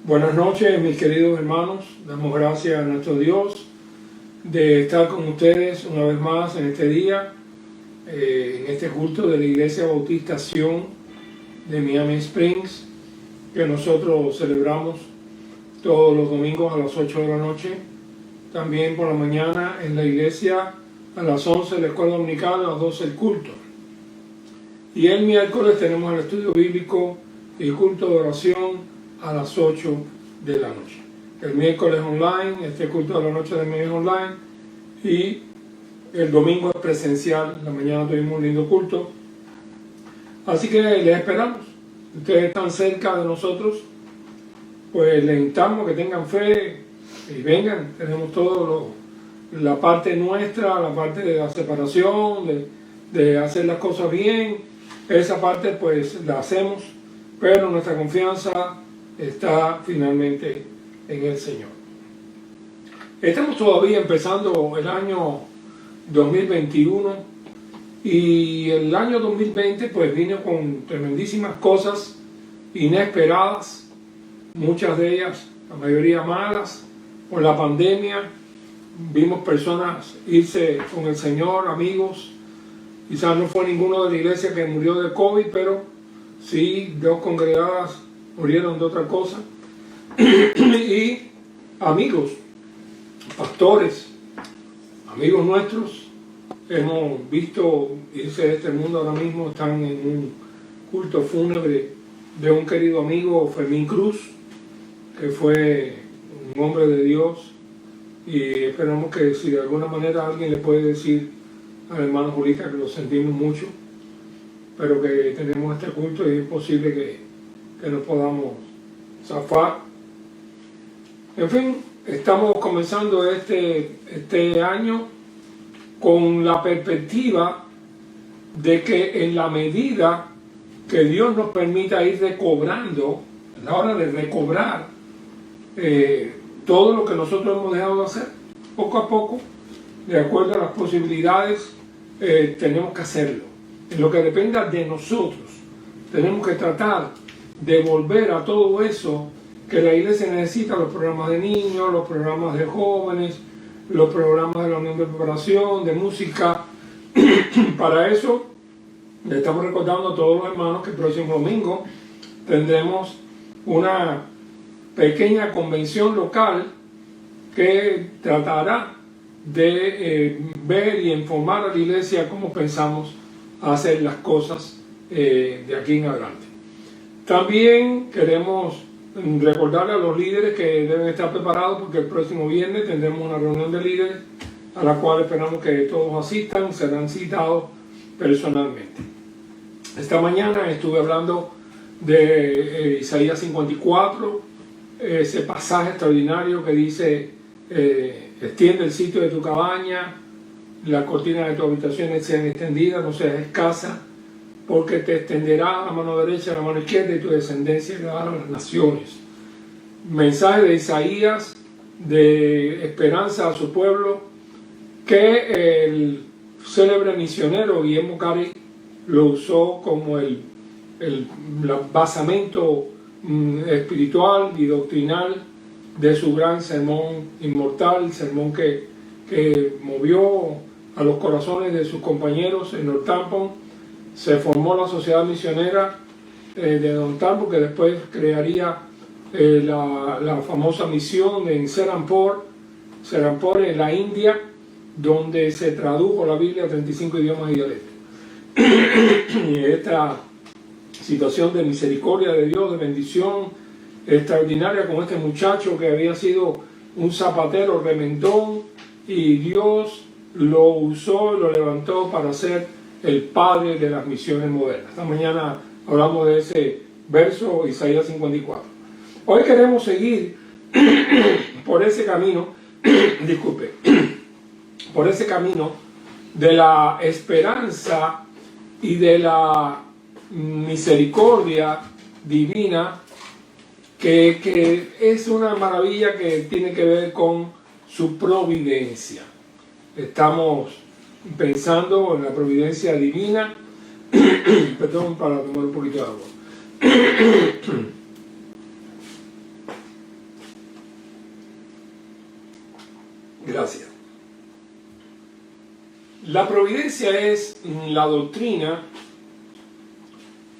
Buenas noches, mis queridos hermanos. Damos gracias a nuestro Dios de estar con ustedes una vez más en este día, en este culto de la Iglesia Bautista Sion de Miami Springs, que nosotros celebramos todos los domingos a las 8 de la noche. También por la mañana en la iglesia a las 11 la escuela dominical, a las 12 el culto. Y el miércoles tenemos el estudio bíblico y el culto de oración a las 8 de la noche. El miércoles online, este culto de la noche también es online, y el domingo es presencial. La mañana tuvimos un lindo culto, así que les esperamos. Ustedes están cerca de nosotros, pues les invitamos que tengan fe y vengan. Tenemos todo la parte nuestra, la parte de la separación, de hacer las cosas bien. Esa parte pues la hacemos, pero nuestra confianza está finalmente en el Señor. Estamos todavía empezando el año 2021 y el año 2020 pues vino con tremendísimas cosas inesperadas, muchas de ellas, la mayoría malas, por la pandemia. Vimos personas irse con el Señor, amigos. Quizás no fue ninguno de la iglesia que murió de COVID, pero sí 2 congregadas murieron de otra cosa. Y amigos, pastores, amigos nuestros, hemos visto irse de este mundo ahora mismo. Están en un culto fúnebre de un querido amigo, Fermín Cruz, que fue un hombre de Dios, y esperamos que si de alguna manera alguien le puede decir al hermano Julita que lo sentimos mucho, pero que tenemos este culto y es posible que nos podamos zafar. En fin, estamos comenzando este año con la perspectiva de que en la medida que Dios nos permita ir recobrando, a la hora de recobrar todo lo que nosotros hemos dejado de hacer, poco a poco, de acuerdo a las posibilidades, tenemos que hacerlo. En lo que dependa de nosotros, tenemos que tratar de volver a todo eso que la iglesia necesita: los programas de niños, los programas de jóvenes, los programas de la unión de preparación, de música. Para eso le estamos recordando a todos los hermanos que el próximo domingo tendremos una pequeña convención local que tratará de ver y informar a la iglesia cómo pensamos hacer las cosas de aquí en adelante. También queremos recordarle a los líderes que deben estar preparados, porque el próximo viernes tendremos una reunión de líderes a la cual esperamos que todos asistan. Serán citados personalmente. Esta mañana estuve hablando de Isaías 54, ese pasaje extraordinario que dice: extiende el sitio de tu cabaña, las cortinas de tu habitación sean extendidas, no seas escasa, porque te extenderá la mano derecha, la mano izquierda, y tu descendencia le dará a las naciones. Mensaje de Isaías de esperanza a su pueblo, que el célebre misionero Guillermo Cari lo usó como el basamento espiritual y doctrinal de su gran sermón inmortal, sermón que movió a los corazones de sus compañeros en Northampton. Se formó la Sociedad Misionera de Northampton, que después crearía la famosa misión en Serampore en la India, donde se tradujo la Biblia a 35 idiomas y dialectos. Y esta situación de misericordia de Dios, de bendición extraordinaria con este muchacho que había sido un zapatero remendón, y Dios lo usó, lo levantó para ser el padre de las misiones modernas. Esta mañana hablamos de ese verso, Isaías 54. Hoy queremos seguir por ese camino, disculpe, por ese camino de la esperanza y de la misericordia divina, que es una maravilla que tiene que ver con su providencia. Estamos pensando en la providencia divina. Perdón, para tomar un poquito de agua. Gracias. La providencia es la doctrina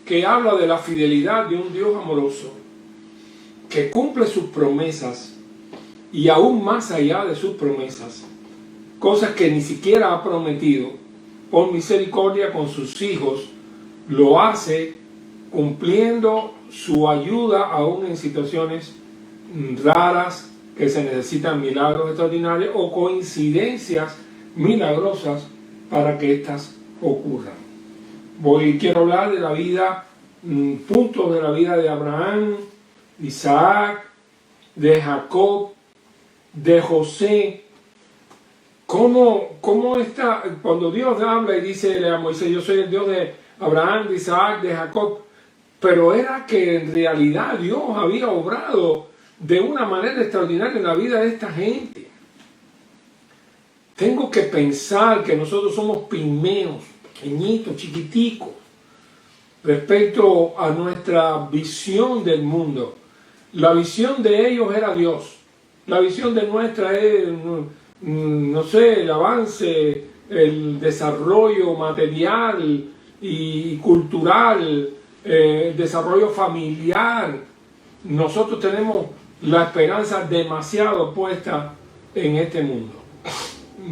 que habla de la fidelidad de un Dios amoroso que cumple sus promesas y aún más allá de sus promesas, cosas que ni siquiera ha prometido, por misericordia con sus hijos, lo hace cumpliendo su ayuda aún en situaciones raras que se necesitan milagros extraordinarios o coincidencias milagrosas para que éstas ocurran. Quiero hablar de la vida, puntos de la vida de Abraham, de Isaac, de Jacob, de José. ¿Cómo está? Cuando Dios habla y dice a Moisés, yo soy el Dios de Abraham, de Isaac, de Jacob, pero era que en realidad Dios había obrado de una manera extraordinaria en la vida de esta gente. Tengo que pensar que nosotros somos pigmeos, pequeñitos, chiquiticos, respecto a nuestra visión del mundo. La visión de ellos era Dios. La visión de nuestra es, no sé, el avance, el desarrollo material y cultural, el desarrollo familiar. Nosotros tenemos la esperanza demasiado puesta en este mundo.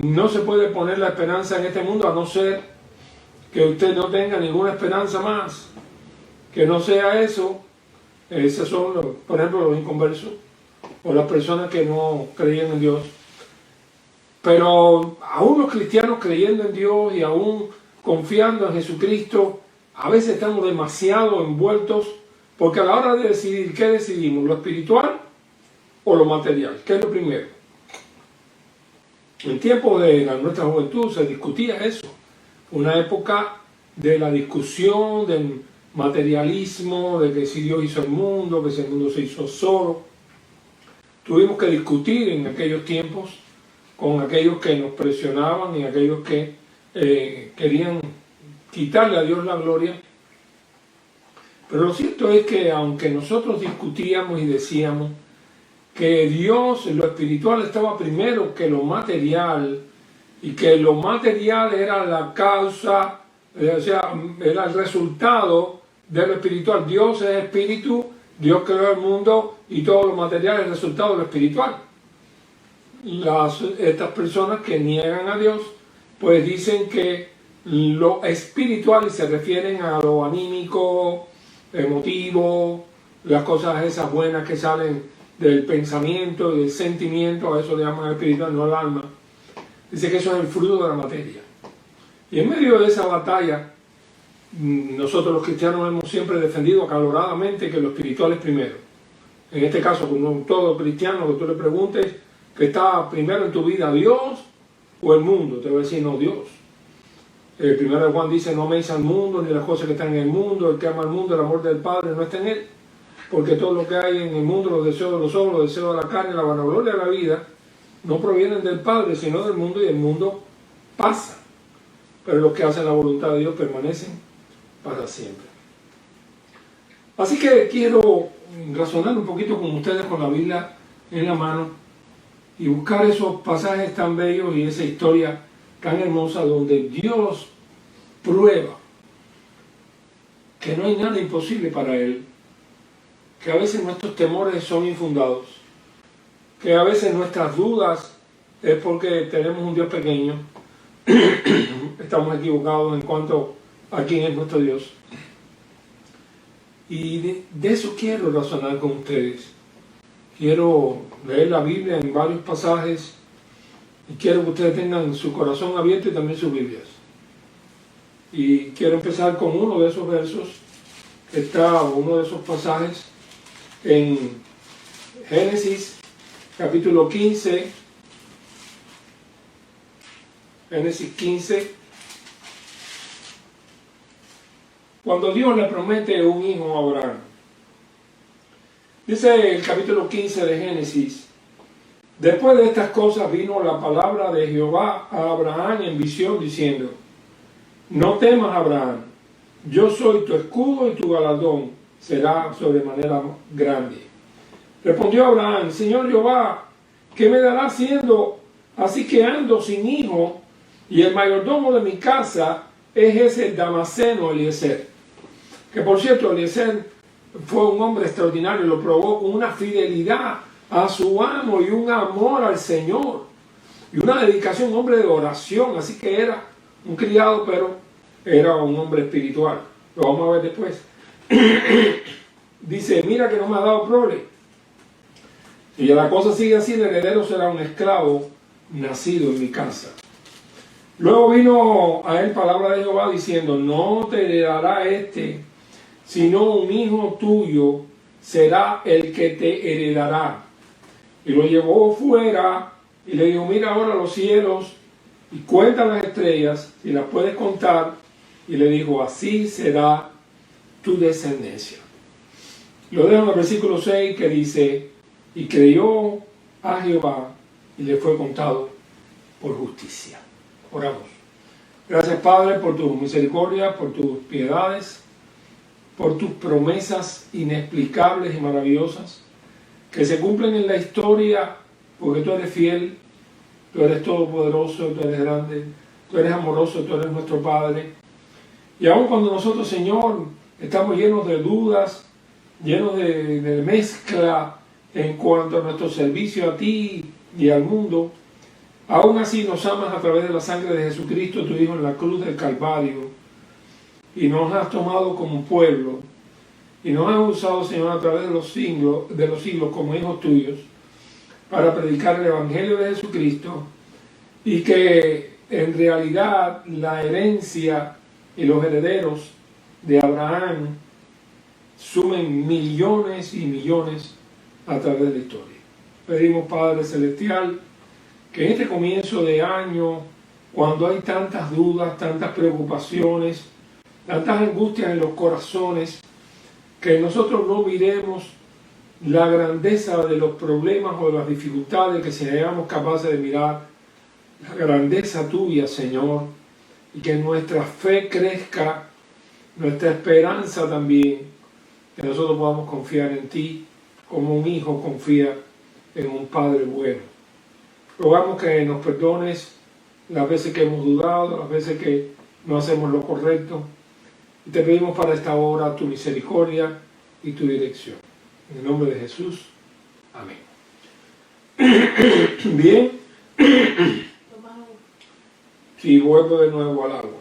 No se puede poner la esperanza en este mundo a no ser que usted no tenga ninguna esperanza más. Que no sea eso. Esos son, por ejemplo, los inconversos o las personas que no creían en Dios. Pero aún los cristianos creyendo en Dios y aún confiando en Jesucristo, a veces estamos demasiado envueltos, porque a la hora de decidir, ¿qué decidimos? ¿Lo espiritual o lo material? ¿Qué es lo primero? En tiempos de nuestra juventud se discutía eso. Una época de la discusión, del materialismo, de que si Dios hizo el mundo, que si el mundo se hizo solo. Tuvimos que discutir en aquellos tiempos con aquellos que nos presionaban y aquellos que querían quitarle a Dios la gloria. Pero lo cierto es que aunque nosotros discutíamos y decíamos que Dios, lo espiritual estaba primero que lo material, y que lo material era la causa, o sea, era el resultado de lo espiritual. Dios es espíritu, Dios creó el mundo y todo lo material es el resultado de lo espiritual. Estas personas que niegan a Dios, pues dicen que lo espiritual, y se refieren a lo anímico, emotivo, las cosas esas buenas que salen del pensamiento y del sentimiento, a eso le llaman espiritual, no el alma. Dice que eso es el fruto de la materia. Y en medio de esa batalla, nosotros los cristianos hemos siempre defendido acaloradamente que lo espiritual es primero. En este caso, como todo cristiano, que tú le preguntes que está primero en tu vida, Dios o el mundo, te va a decir no, Dios. El primero de Juan dice, no améis al mundo ni las cosas que están en el mundo, el que ama al mundo, el amor del Padre no está en él. Porque todo lo que hay en el mundo, los deseos de los ojos, los deseos de la carne, la vanagloria de la vida, no provienen del Padre, sino del mundo, y el mundo pasa. Pero los que hacen la voluntad de Dios permanecen para siempre. Así que quiero razonar un poquito con ustedes con la Biblia en la mano y buscar esos pasajes tan bellos y esa historia tan hermosa donde Dios prueba que no hay nada imposible para Él, que a veces nuestros temores son infundados, que a veces nuestras dudas es porque tenemos un Dios pequeño, estamos equivocados en cuanto a quién es nuestro Dios. Y de eso quiero razonar con ustedes. Quiero leer la Biblia en varios pasajes y quiero que ustedes tengan su corazón abierto y también sus Biblias. Y quiero empezar con uno de esos versos, uno de esos pasajes en Génesis capítulo 15, Génesis 15, cuando Dios le promete un hijo a Abraham. Dice el capítulo 15 de Génesis, después de estas cosas vino la palabra de Jehová a Abraham en visión diciendo, no temas, Abraham, yo soy tu escudo y tu galardón será sobremanera grande. Respondió Abraham, Señor Jehová, ¿qué me dará siendo Así que ando sin hijo, y el mayordomo de mi casa es ese Damaseno Eliezer. Que por cierto, Eliezer fue un hombre extraordinario, lo probó con una fidelidad a su amo y un amor al Señor. Y una dedicación, un hombre de oración. Así que era un criado, pero era un hombre espiritual. Lo vamos a ver después. Dice, mira que no me ha dado prole. Y la cosa sigue así, el heredero será un esclavo nacido en mi casa. Luego vino a él palabra de Jehová diciendo, no te heredará sino un hijo tuyo será el que te heredará. Y lo llevó fuera y le dijo, mira ahora los cielos y cuenta las estrellas, si las puedes contar. Y le dijo, así será tu descendencia. Lo dejo en el versículo 6 que dice, y creyó a Jehová y le fue contado por justicia. Oramos. Gracias, Padre, por tu misericordia, por tus piedades, por tus promesas inexplicables y maravillosas que se cumplen en la historia, porque tú eres fiel, tú eres todopoderoso, tú eres grande, tú eres amoroso, tú eres nuestro Padre. Y aun cuando nosotros, Señor, estamos llenos de dudas, llenos de mezcla en cuanto a nuestro servicio a ti y al mundo, aún así nos amas a través de la sangre de Jesucristo, tu Hijo, en la cruz del Calvario, y nos has tomado como pueblo, y nos has usado, Señor, a través de los siglos como hijos tuyos, para predicar el Evangelio de Jesucristo, y que en realidad la herencia y los herederos de Abraham sumen millones y millones a través de la historia. Pedimos, Padre Celestial, que en este comienzo de año, cuando hay tantas dudas, tantas preocupaciones, tantas angustias en los corazones, que nosotros no miremos la grandeza de los problemas o de las dificultades, que seamos capaces de mirar la grandeza tuya, Señor, y que nuestra fe crezca, nuestra esperanza también, que nosotros podamos confiar en ti como un hijo confía en un Padre bueno. Rogamos que nos perdones las veces que hemos dudado, las veces que no hacemos lo correcto, y te pedimos para esta hora tu misericordia y tu dirección. En el nombre de Jesús. Amén. Bien. Sí, vuelvo de nuevo al agua.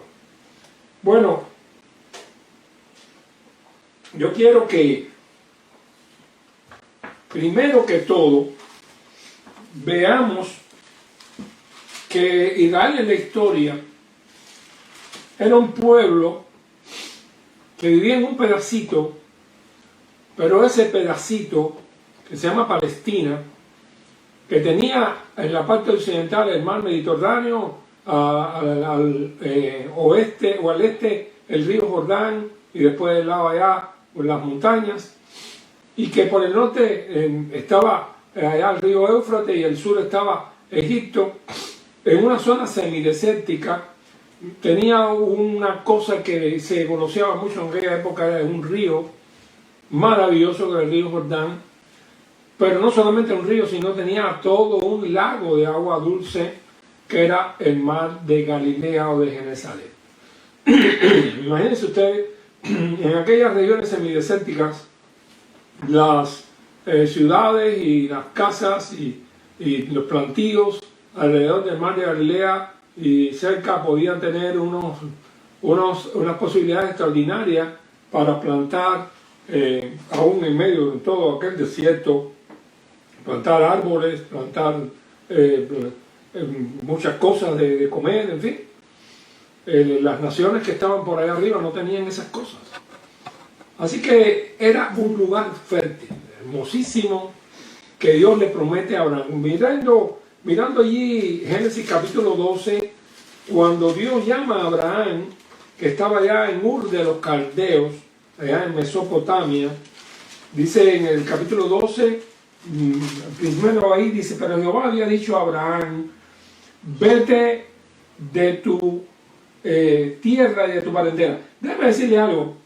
Bueno, yo quiero que, primero que todo, veamos que Israel en la historia era un pueblo que vivía en un pedacito, pero ese pedacito que se llama Palestina, que tenía en la parte occidental el mar Mediterráneo, al oeste o al este el río Jordán, y después del lado allá las montañas, y que por el norte estaba allá el río Éufrates y el sur estaba Egipto, en una zona semidesértica. Tenía una cosa que se conocía mucho en aquella época, era un río maravilloso, que era el río Jordán, pero no solamente un río, sino tenía todo un lago de agua dulce, que era el mar de Galilea o de Genesaret. Imagínense ustedes, en aquellas regiones semidesérticas, las ciudades y las casas y los plantíos alrededor del mar de Galilea y cerca podían tener unas posibilidades extraordinarias para plantar, aún en medio de todo aquel desierto, plantar árboles, plantar muchas cosas de comer, en fin. Las naciones que estaban por allá arriba no tenían esas cosas. Así que era un lugar fértil, hermosísimo, que Dios le promete a Abraham. Mirando allí Génesis capítulo 12, cuando Dios llama a Abraham, que estaba allá en Ur de los Caldeos, allá en Mesopotamia, dice en el capítulo 12, primero ahí dice, pero Jehová había dicho a Abraham, vete de tu tierra y de tu parentela. Déjame decirle algo.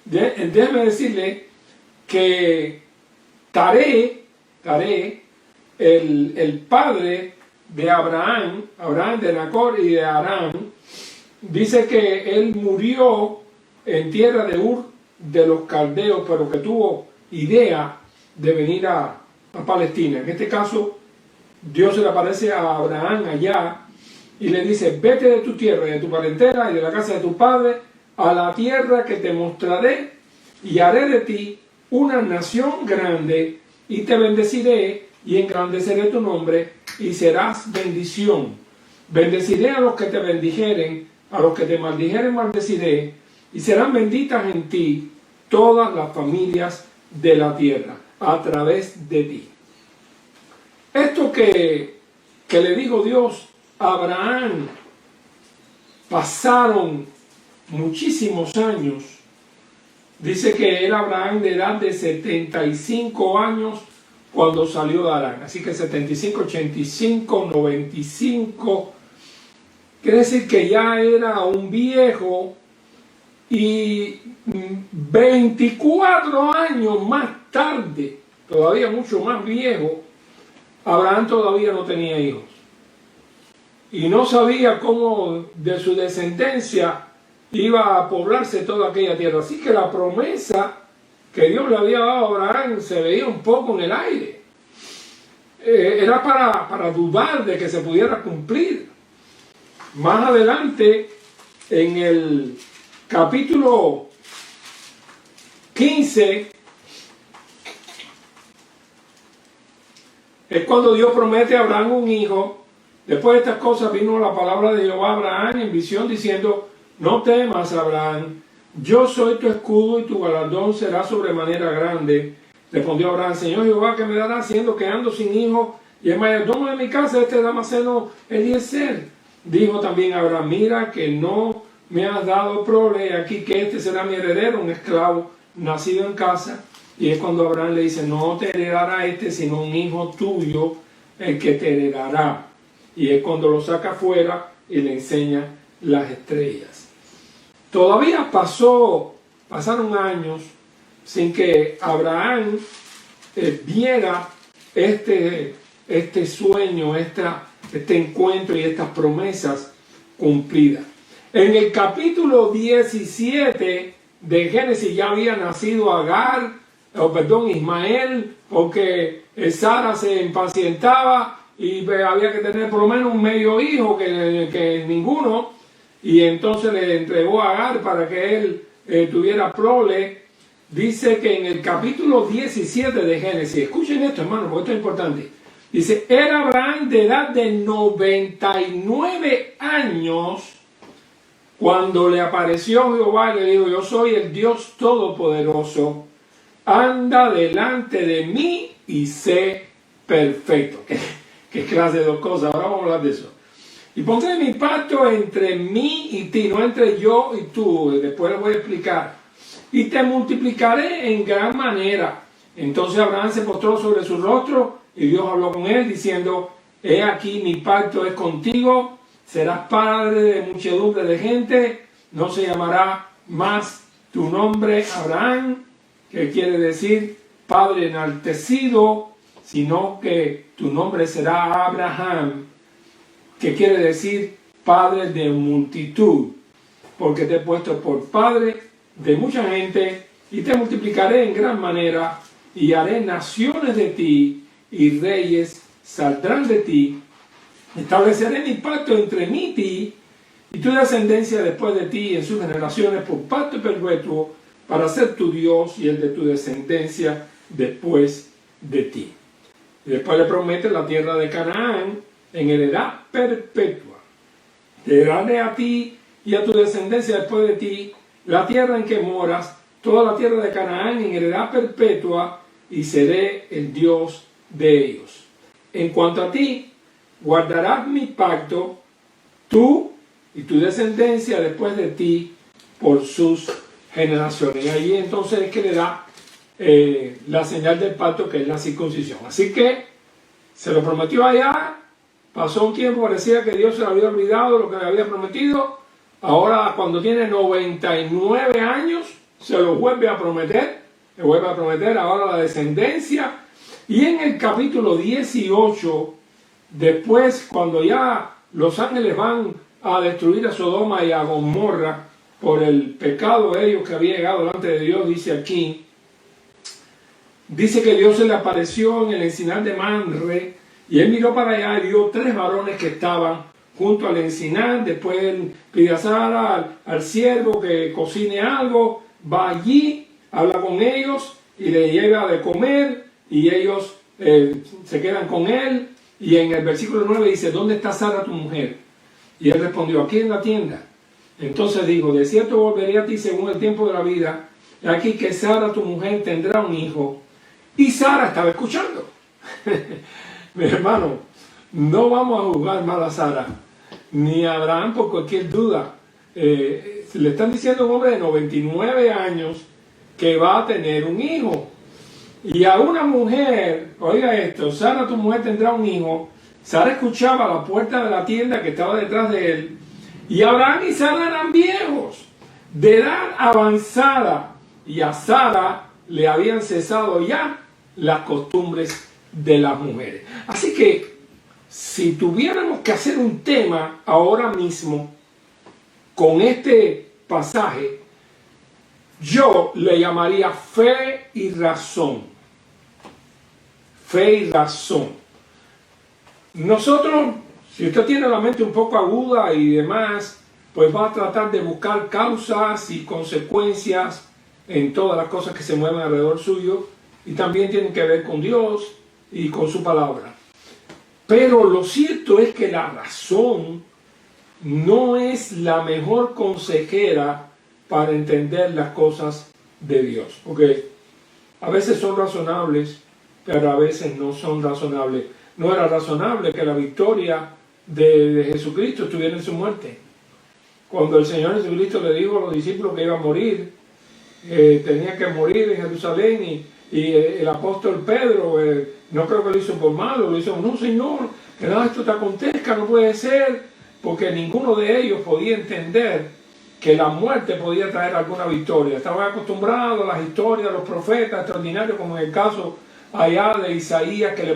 Déjame decirle que Taré el padre de Abraham, Abraham de Nacor y de Harán, dice que él murió en tierra de Ur de los caldeos, pero que tuvo idea de venir a Palestina. En este caso, Dios se le aparece a Abraham allá y le dice: vete de tu tierra y de tu parentela y de la casa de tu padre a la tierra que te mostraré, y haré de ti una nación grande, y te bendeciré y engrandeceré tu nombre, y serás bendición. Bendeciré a los que te bendijeren, a los que te maldijeren maldeciré, y serán benditas en ti todas las familias de la tierra a través de ti. Esto que le dijo Dios a Abraham, pasaron muchísimos años. Dice que era Abraham de edad de 75 años cuando salió de Harán. Así que 75, 85, 95. Quiere decir que ya era un viejo, y 24 años más tarde, todavía mucho más viejo, Abraham todavía no tenía hijos. Y no sabía cómo de su descendencia iba a poblarse toda aquella tierra. Así que la promesa que Dios le había dado a Abraham se veía un poco en el aire. Era para dudar de que se pudiera cumplir. Más adelante, en el capítulo 15, es cuando Dios promete a Abraham un hijo. Después de estas cosas vino la palabra de Jehová a Abraham en visión diciendo: no temas, Abraham, yo soy tu escudo y tu galardón será sobremanera grande. Respondió Abraham: Señor Jehová, ¿qué me dará siendo que ando sin hijo? Y el mayordomo de mi casa, este Damaseno Eliezer. Dijo también Abraham: mira que no me has dado prole, aquí que este será mi heredero, un esclavo nacido en casa. Y es cuando Abraham le dice: no te heredará este, sino un hijo tuyo, el que te heredará. Y es cuando lo saca afuera y le enseña las estrellas. Todavía pasaron años sin que Abraham viera este sueño, este encuentro y estas promesas cumplidas. En el capítulo 17 de Génesis ya había nacido Ismael, porque Sara se impacientaba y había que tener por lo menos un medio hijo que ninguno, y entonces le entregó a Agar para que él tuviera prole. Dice que en el capítulo 17 de Génesis, escuchen esto, hermano, porque esto es importante. Dice: era Abraham de edad de 99 años cuando le apareció Jehová y le dijo: yo soy el Dios Todopoderoso, anda delante de mí y sé perfecto. ¿Qué clase de dos cosas? Ahora vamos a hablar de eso. Y pondré mi pacto entre mí y ti, no entre yo y tú. Después les voy a explicar. Y te multiplicaré en gran manera. Entonces Abraham se postró sobre su rostro y Dios habló con él diciendo: he aquí mi pacto es contigo, serás padre de muchedumbre de gente, no se llamará más tu nombre Abraham, que quiere decir padre enaltecido, sino que tu nombre será Abraham, que quiere decir padre de multitud, porque te he puesto por padre de mucha gente, y te multiplicaré en gran manera, y haré naciones de ti, y reyes saldrán de ti. Estableceré mi pacto entre mí y ti, y tu descendencia después de ti en sus generaciones por pacto perpetuo, para ser tu Dios y el de tu descendencia después de ti. Y después le promete la tierra de Canaán en heredad perpetua. Te daré a ti y a tu descendencia después de ti la tierra en que moras, toda la tierra de Canaán en heredad perpetua, y seré el Dios de ellos. En cuanto a ti, guardarás mi pacto, tú y tu descendencia después de ti, por sus generaciones. Y ahí entonces es que le da la señal del pacto, que es la circuncisión. Así que se lo prometió allá, pasó un tiempo, parecía que Dios se le había olvidado lo que le había prometido. Ahora, cuando tiene 99 años, se lo vuelve a prometer, le vuelve a prometer ahora la descendencia. Y en el capítulo 18, después, cuando ya los ángeles van a destruir a Sodoma y a Gomorra por el pecado de ellos que había llegado delante de Dios, dice aquí, dice que Dios se le apareció en el encinar de Manre, y él miró para allá y vio 3 varones que estaban junto al encinar. Después él pide a Sara, al siervo, que cocine algo, va allí, habla con ellos y le lleva de comer, y ellos se quedan con él. Y en el versículo 9 dice, ¿dónde está Sara tu mujer? Y él respondió, aquí en la tienda. Entonces dijo, de cierto volveré a ti según el tiempo de la vida, y aquí que Sara tu mujer tendrá un hijo. Y Sara estaba escuchando. Mi hermano, no vamos a juzgar mal a Sara, ni a Abraham por cualquier duda. Le están diciendo a un hombre de 99 años que va a tener un hijo. Y a una mujer, oiga esto, Sara tu mujer tendrá un hijo. Sara escuchaba a la puerta de la tienda que estaba detrás de él. Y Abraham y Sara eran viejos, de edad avanzada. Y a Sara le habían cesado ya las costumbres de las mujeres. Así que, si tuviéramos que hacer un tema ahora mismo con este pasaje, yo le llamaría fe y razón. Fe y razón. Nosotros, si usted tiene la mente un poco aguda y demás, pues va a tratar de buscar causas y consecuencias en todas las cosas que se mueven alrededor suyo, y también tienen que ver con Dios y con su palabra. Pero lo cierto es que la razón no es la mejor consejera para entender las cosas de Dios. Porque a veces son razonables, pero a veces no son razonables. No era razonable que la victoria de Jesucristo estuviera en su muerte. Cuando el Señor Jesucristo le dijo a los discípulos que iba a morir, tenía que morir en Jerusalén, y el apóstol Pedro, no creo que lo hizo por malo, lo hizo, no Señor, que nada de esto te acontezca, no puede ser, porque ninguno de ellos podía entender que la muerte podía traer alguna victoria. Estaban acostumbrados a las historias de los profetas extraordinarios, como en el caso allá de Isaías, que le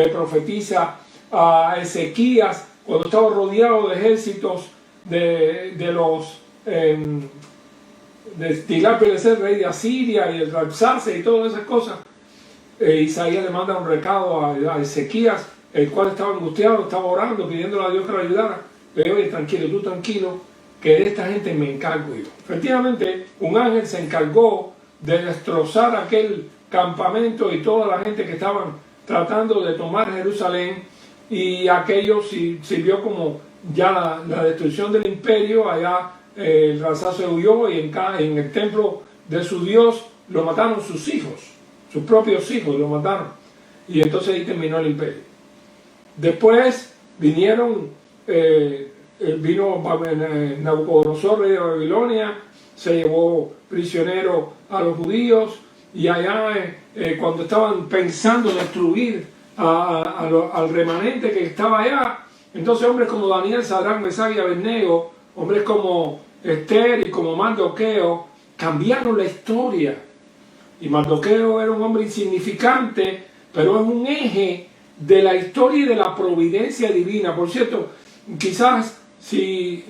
profetiza a Ezequías cuando estaba rodeado de ejércitos de los de Tiglat-Pileser, rey de Asiria, y el Rabsace y todas esas cosas. Isaías le manda un recado a Ezequías, el cual estaba angustiado, estaba orando, pidiéndole a Dios que lo ayudara. Le dijo, oye, tranquilo, tú tranquilo, que de esta gente me encargo yo. Efectivamente, un ángel se encargó de destrozar aquel campamento y toda la gente que estaban tratando de tomar Jerusalén, y aquello sirvió como ya la destrucción del imperio. Allá el Rabsace huyó, y en el templo de su Dios lo mataron sus hijos, sus propios hijos lo mataron, y entonces ahí terminó el imperio. Después vino Nabucodonosor, rey de Babilonia, se llevó prisionero a los judíos, y allá cuando estaban pensando destruir al remanente que estaba allá, entonces hombres como Daniel, Sadrach, Mesach y Abednego, hombres como Esther y como Mardoqueo, cambiaron la historia. Y Mardoqueo era un hombre insignificante, pero es un eje de la historia y de la providencia divina. Por cierto, quizás si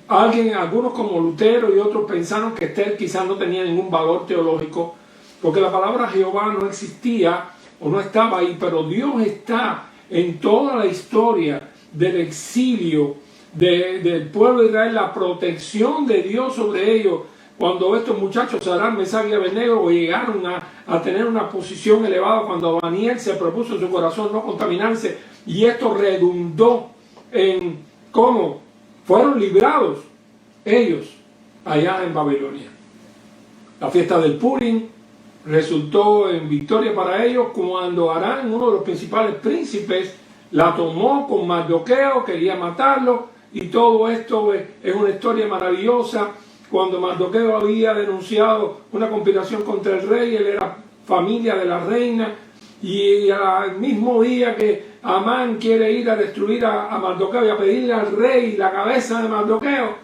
algunos como Lutero y otros pensaron que Esther quizás no tenía ningún valor teológico, porque la palabra Jehová no existía o no estaba ahí, pero Dios está en toda la historia del exilio del pueblo de Israel, la protección de Dios sobre ellos. Cuando estos muchachos, Sadrach, Mesach y Abednego, llegaron a tener una posición elevada, cuando Daniel se propuso en su corazón no contaminarse, y esto redundó en cómo fueron librados ellos allá en Babilonia. La fiesta del Purim resultó en victoria para ellos cuando Arán, uno de los principales príncipes, la tomó con Mardoqueo, quería matarlo, y todo esto es una historia maravillosa. Cuando Mardoqueo había denunciado una conspiración contra el rey, él era familia de la reina, y al mismo día que Amán quiere ir a destruir a Mardoqueo y a pedirle al rey la cabeza de Mardoqueo,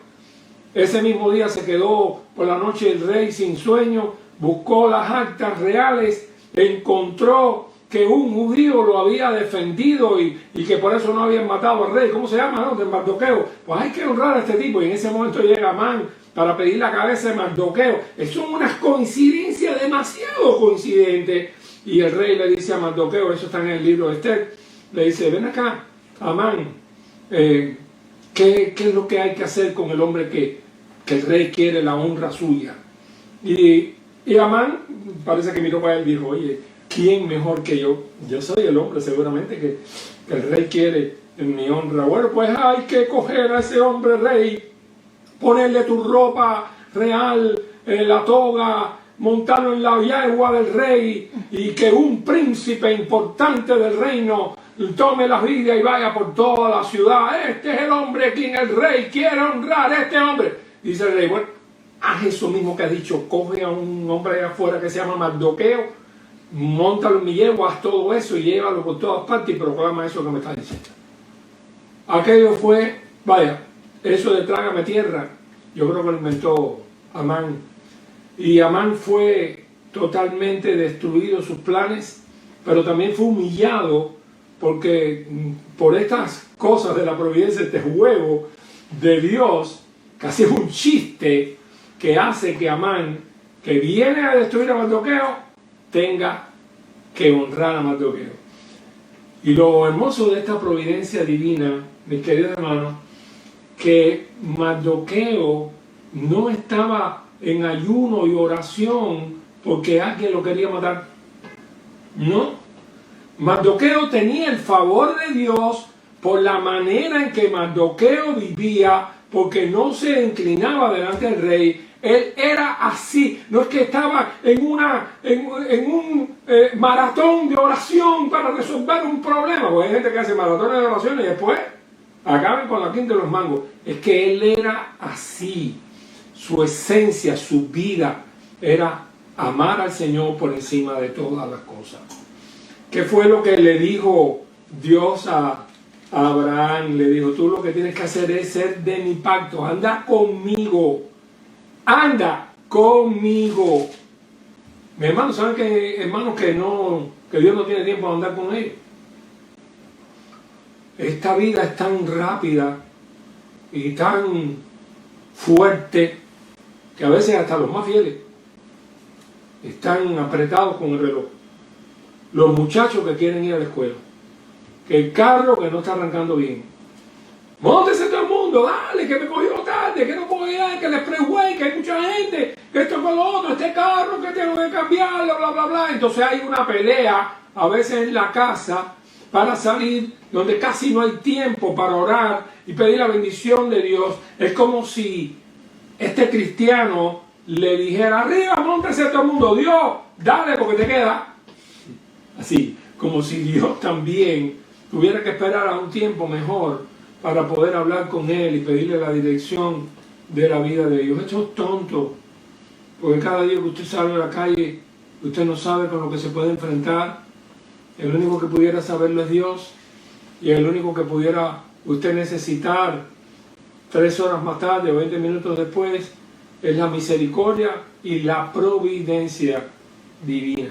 ese mismo día se quedó por la noche el rey sin sueño, buscó las actas reales, encontró que un judío lo había defendido y que por eso no habían matado al rey. ¿Cómo se llama? ¿No? De Mardoqueo. Pues hay que honrar a este tipo. Y en ese momento llega Amán para pedir la cabeza de Mardoqueo. Son unas coincidencias demasiado coincidentes. Y el rey le dice a Mardoqueo, eso está en el libro de Esther, le dice, ven acá, Amán, ¿qué es lo que hay que hacer con el hombre que el rey quiere la honra suya? Y Amán parece que miró para él y dijo, oye, ¿quién mejor que yo? Yo soy el hombre seguramente que el rey quiere en mi honra. Bueno, pues hay que coger a ese hombre rey, ponerle tu ropa real, la toga, montarlo en la yegua del rey y que un príncipe importante del reino tome la vida y vaya por toda la ciudad. Este es el hombre a quien el rey quiere honrar, este hombre. Dice el rey, bueno, haz eso mismo que has dicho, coge a un hombre allá afuera que se llama Mardoqueo, móntalo en mi yegua, haz todo eso y llévalo por todas partes y proclama eso que me estás diciendo. Aquello fue, vaya, eso de trágame tierra, yo creo que lo inventó Amán. Y Amán fue totalmente destruido sus planes, pero también fue humillado porque por estas cosas de la providencia, este juego de Dios, casi es un chiste que hace que Amán, que viene a destruir a Mardoqueo, tenga que honrar a Mardoqueo. Y lo hermoso de esta providencia divina, mis queridos hermanos, que Mardoqueo no estaba en ayuno y oración porque alguien lo quería matar. No. Mardoqueo tenía el favor de Dios por la manera en que Mardoqueo vivía, porque no se inclinaba delante del rey. Él era así, no es que estaba en un maratón de oración para resolver un problema, porque hay gente que hace maratones de oración y después acaban con la quinta de los mangos. Es que él era así, su esencia, su vida era amar al Señor por encima de todas las cosas. ¿Qué fue lo que le dijo Dios a Abraham? Le dijo, tú lo que tienes que hacer es ser de mi pacto, anda conmigo. Anda conmigo. Mis hermanos, ¿saben que hermanos que Dios no tiene tiempo de andar con ellos? Esta vida es tan rápida y tan fuerte que a veces hasta los más fieles están apretados con el reloj. Los muchachos que quieren ir a la escuela, que el carro que no está arrancando bien, móntese todo el mundo, dale, que me cogió tarde, que no puedo ir, que el expressway, que hay mucha gente, que esto con lo otro, este carro que tengo que cambiarlo, bla, bla, bla. Entonces hay una pelea, a veces en la casa, para salir, donde casi no hay tiempo para orar y pedir la bendición de Dios. Es como si este cristiano le dijera, arriba, móntese todo el mundo, Dios, dale porque te queda. Así, como si Dios también tuviera que esperar a un tiempo mejor para poder hablar con Él y pedirle la dirección de la vida de Dios. Esto es tonto, porque cada día que usted sale a la calle, usted no sabe con lo que se puede enfrentar. El único que pudiera saberlo es Dios, y el único que pudiera usted necesitar 3 horas más tarde o 20 minutos después es la misericordia y la providencia divina.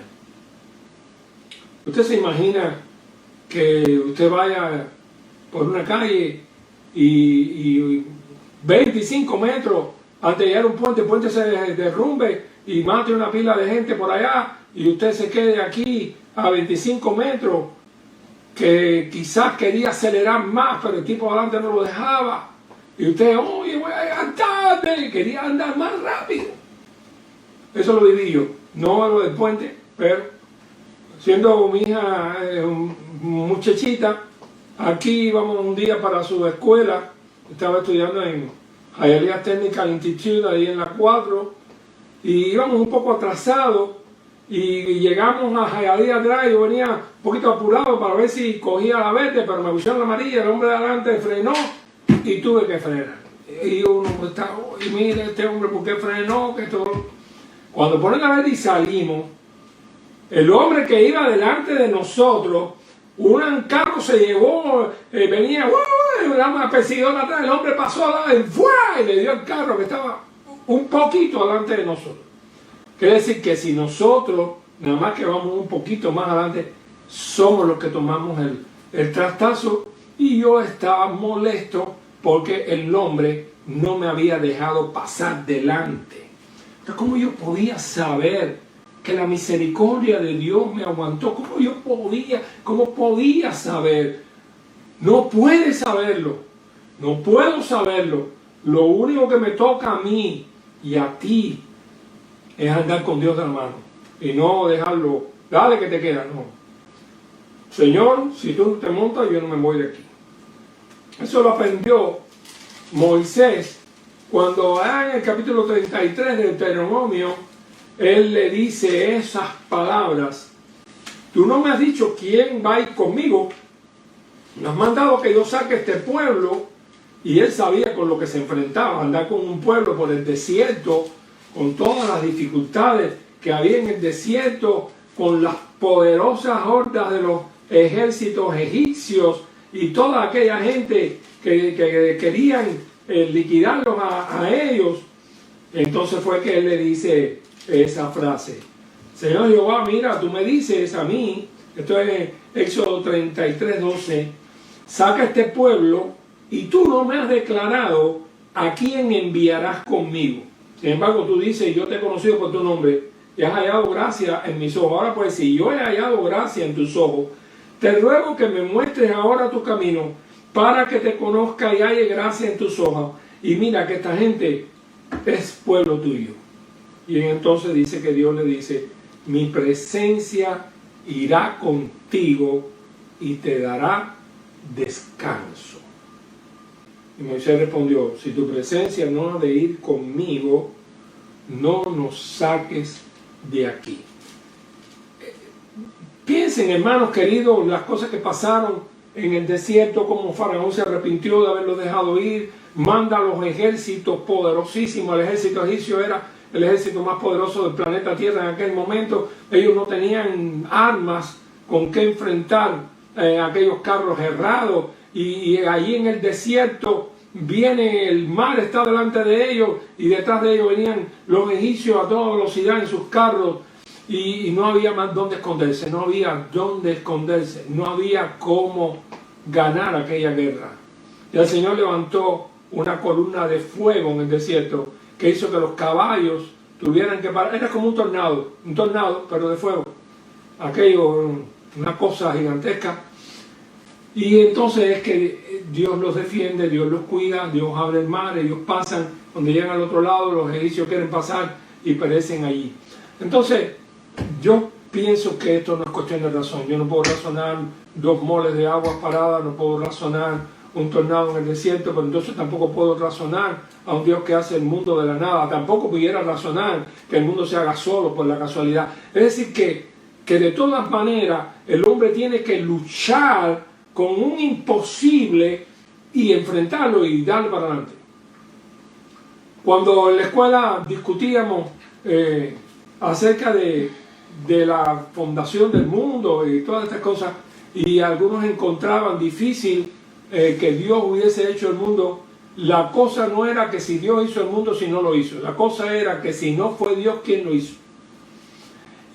Usted se imagina que usted vaya por una calle y 25 metros antes de llegar a un puente, el puente se derrumbe y mate una pila de gente por allá y usted se quede aquí a 25 metros, que quizás quería acelerar más, pero el tipo adelante no lo dejaba. Y usted, oye, voy a llegar tarde, y quería andar más rápido. Eso lo viví yo, no a lo del puente, pero siendo mi hija muchachita, aquí íbamos un día para su escuela, estaba estudiando en Hialeah Technical Institute, ahí en la 4, y íbamos un poco atrasados, y llegamos a Hialeah Drive. Yo venía un poquito apurado para ver si cogía la verde, pero me pusieron la amarilla, el hombre de adelante frenó, y tuve que frenar. Y uno está, y mira este hombre, ¿por qué frenó? Que todo. Cuando ponen la verde y salimos, el hombre que iba delante de nosotros, un carro se llevó, venía, una perseguidora atrás, el hombre pasó al lado y le dio el carro que estaba un poquito delante de nosotros. Quiere decir que si nosotros, nada más que vamos un poquito más adelante, somos los que tomamos el trastazo, y yo estaba molesto porque el hombre no me había dejado pasar delante. Entonces, ¿cómo yo podía saber que la misericordia de Dios me aguantó? ¿Cómo podía saber? No puedes saberlo, no puedo saberlo. Lo único que me toca a mí y a ti es andar con Dios de la mano y no dejarlo, dale que te queda, no. Señor, si tú te montas, yo no me voy de aquí. Eso lo aprendió Moisés cuando en el capítulo 33 del Deuteronomio, él le dice esas palabras: tú no me has dicho quién va a ir conmigo, me has mandado que yo saque este pueblo. Y él sabía con lo que se enfrentaba, andar con un pueblo por el desierto, con todas las dificultades que había en el desierto, con las poderosas hordas de los ejércitos egipcios y toda aquella gente que querían liquidarlos a ellos. Entonces fue que él le dice esa frase: Señor Jehová, mira, tú me dices a mí, esto es Éxodo 33:12, saca este pueblo y tú no me has declarado a quién enviarás conmigo. Sin embargo, tú dices: yo te he conocido por tu nombre y has hallado gracia en mis ojos. Ahora pues, si yo he hallado gracia en tus ojos, te ruego que me muestres ahora tu camino para que te conozca y halle gracia en tus ojos. Y mira que esta gente es pueblo tuyo. Y entonces dice que Dios le dice: mi presencia irá contigo y te dará descanso. Y Moisés respondió: si tu presencia no ha de ir conmigo, no nos saques de aquí. Piensen, hermanos queridos, las cosas que pasaron en el desierto, como Faraón se arrepintió de haberlo dejado ir, manda a los ejércitos poderosísimos. El ejército egipcio era el ejército más poderoso del planeta Tierra en aquel momento. Ellos no tenían armas con que enfrentar aquellos carros errados, y allí en el desierto viene el mar, está delante de ellos, y detrás de ellos venían los egipcios a toda velocidad en sus carros, y no había más dónde esconderse, no había dónde esconderse, no había cómo ganar aquella guerra. Y el Señor levantó una columna de fuego en el desierto que hizo que los caballos tuvieran que parar. Era como un tornado pero de fuego, aquello, una cosa gigantesca. Y entonces es que Dios los defiende, Dios los cuida, Dios abre el mar, ellos pasan, cuando llegan al otro lado los egipcios quieren pasar y perecen allí. Entonces yo pienso que esto no es cuestión de razón. Yo no puedo razonar 2 moles de agua paradas, no puedo razonar un tornado en el desierto, pero entonces tampoco puedo razonar a un Dios que hace el mundo de la nada. Tampoco pudiera razonar que el mundo se haga solo por la casualidad. Es decir, que de todas maneras el hombre tiene que luchar con un imposible y enfrentarlo y darle para adelante. Cuando en la escuela discutíamos acerca de la fundación del mundo y todas estas cosas, y algunos encontraban difícil que Dios hubiese hecho el mundo, la cosa no era que si Dios hizo el mundo, si no lo hizo. La cosa era que si no fue Dios, ¿quién lo hizo?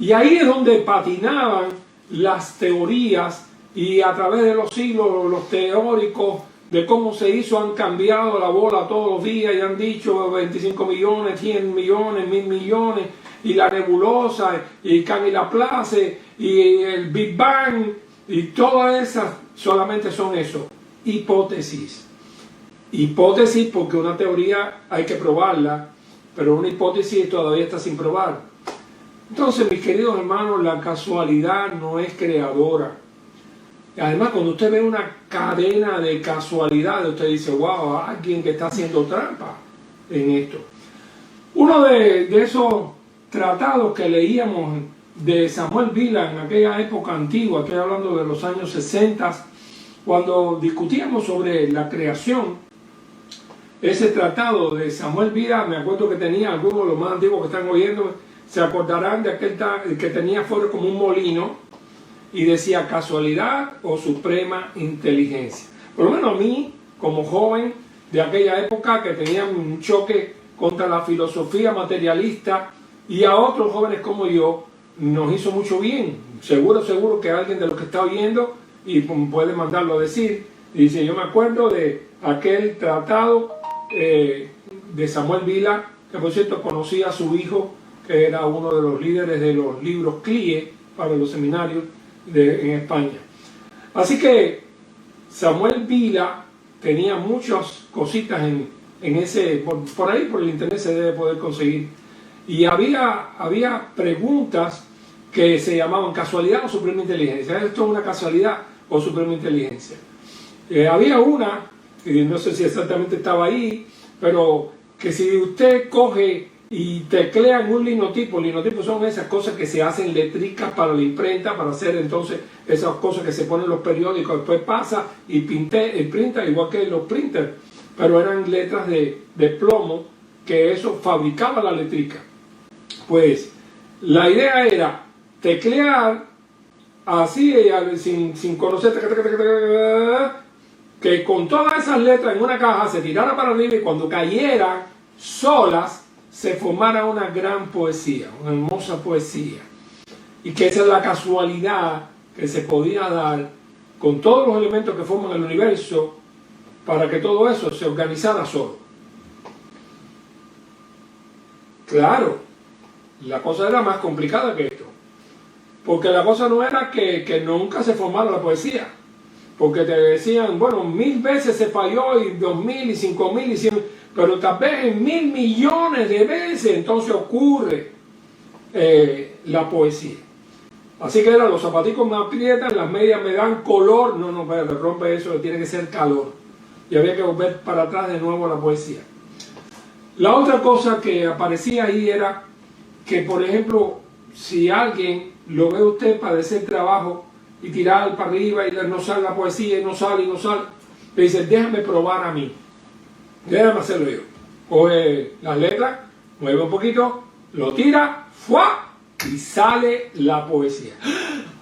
Y ahí es donde patinaban las teorías, y a través de los siglos los teóricos de cómo se hizo han cambiado la bola todos los días y han dicho 25 millones, 100 millones, 1000 millones, y la nebulosa, y Camille Laplace, y el Big Bang, y todas esas solamente son eso, hipótesis. Hipótesis porque una teoría hay que probarla, pero una hipótesis todavía está sin probar. Entonces, mis queridos hermanos, la casualidad no es creadora. Además, cuando usted ve una cadena de casualidades, usted dice: wow, alguien que está haciendo trampa en esto. Uno de esos tratados que leíamos de Samuel Vila en aquella época antigua, estoy hablando de los años 60, cuando discutíamos sobre la creación, ese tratado de Samuel Vila, me acuerdo que tenía, algunos de los más antiguos que están oyendo se acordarán de aquel que tenía fuera como un molino, y decía casualidad o suprema inteligencia. Por lo menos a mí, como joven de aquella época que tenía un choque contra la filosofía materialista, y a otros jóvenes como yo, nos hizo mucho bien. Seguro que alguien de los que está oyendo y puede mandarlo a decir. Dice, yo me acuerdo de aquel tratado de Samuel Vila, que por cierto conocí a su hijo, que era uno de los líderes de los libros CLIE para los seminarios en España. Así que Samuel Vila tenía muchas cositas en ese, por ahí por el internet se debe poder conseguir. Y había preguntas que se llamaban casualidad o suprema inteligencia. ¿Esto es una casualidad o suprema inteligencia? Había una, no sé si exactamente estaba ahí, pero que si usted coge y teclea en un linotipos son esas cosas que se hacen letricas para la imprenta, para hacer entonces esas cosas que se ponen en los periódicos, después pasa y printa igual que los printers, pero eran letras de plomo, que eso fabricaba la letrica. Pues la idea era teclear así, sin conocer, que con todas esas letras en una caja se tirara para arriba y cuando cayeran solas se formara una gran poesía, una hermosa poesía. Y que esa es la casualidad que se podía dar con todos los elementos que forman el universo para que todo eso se organizara solo. Claro, la cosa era más complicada que esto. Porque la cosa no era que nunca se formara la poesía. Porque te decían, bueno, 1000 veces se falló y 2000 y 5000 y 100, pero tal vez en 1000 millones de veces entonces ocurre la poesía. Así que eran los zapaticos me aprietan, las medias me dan color. No, espérate, rompe eso, tiene que ser calor. Y había que volver para atrás de nuevo a la poesía. La otra cosa que aparecía ahí era que, por ejemplo, si alguien lo ve usted padecer trabajo y tirar para arriba y no sale la poesía y no sale, le dice, déjame probar a mí, déjame hacerlo yo. Coge las letras, mueve un poquito, lo tira, ¡fua! Y sale la poesía.